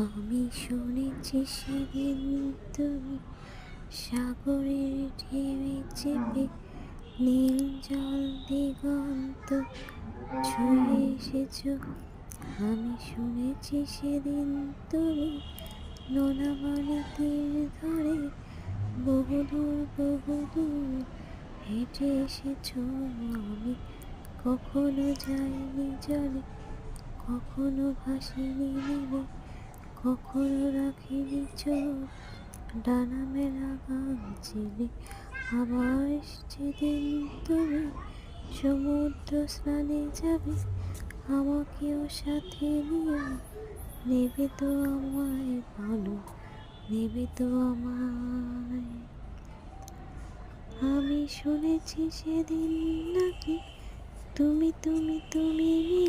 আমি শুনেছি সেদিন তুমি সাগরের ঢেউয়ে চেপে নীল জল দিগন্ত ছুঁয়ে এসেছ। আমি শুনেছি সেদিন তুমি নোনাবালি তীর ধরে বহুদূর বহুদূর হেঁটে এসেছ। আমি কখনো যাইনি জলে, কখনো ভাসিনি নীলে, কখনো রাখিনি চোখ ডানা মেলা গান ছেড়ে। আবার যেদিন তুমি সমুদ্র স্নানে যাবে, আমাকেও সাথে নিয়ে নেবে তো আমায়, বলো নেবে তো আমায়। আমি শুনেছি সেদিন নাকি তুমি মিলে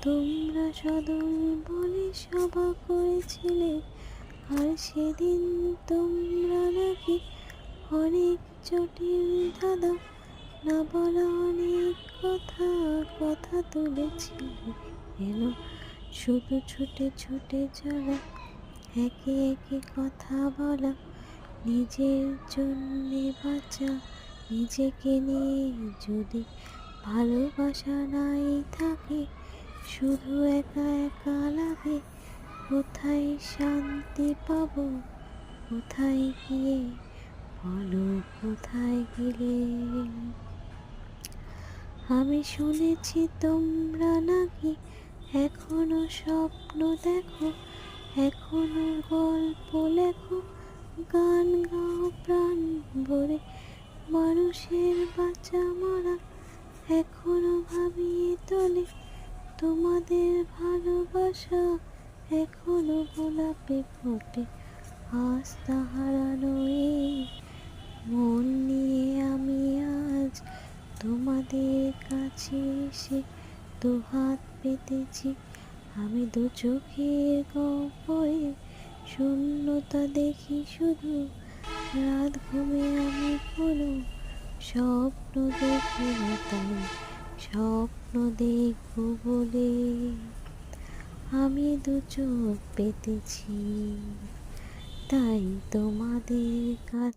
তোমরা সদল বলে সভা করেছিলে। আর সেদিন তোমরা নাকি অনেক জটিল ধাঁধা না বলা অনেক কথা কথা তুলেছিলে। এলো শুধু ছুটে ছুটে চলা, একে একে কথা বলা, নিজের জন্যে বাঁচা, নিজেকে নিয়ে যদি ভালোবাসা নাই থাকে, শুধু একা একা লাগে। কোথায় শান্তি পাবো, কোথায় গিয়ে, বলো কোথায় গেলে। আমি শুনেছি তোমরা নাকি এখনো স্বপ্ন দেখো, এখনো গল্প লেখো, গান গাও প্রাণ ভরে। মানুষের বাঁচা মরা এখনো ভাবিয়ে তোলে তোমাদের ভালোবাসা, এখনো গোলাপে ফোটে। আজ হারানো এই মন নিয়ে আমি আজ তোমাদের কাছে এসে দুহাত পেতেছি। আমি দু চোখের গহ্বরে শূন্যতা দেখি শুধু, রাত ঘুমে আমি কোনো স্বপ্ন দেখি না, তাই স্বপ্ন দেখবো বলে আমি দু চোখ পেতেছি। তাই তোমাদের কাছে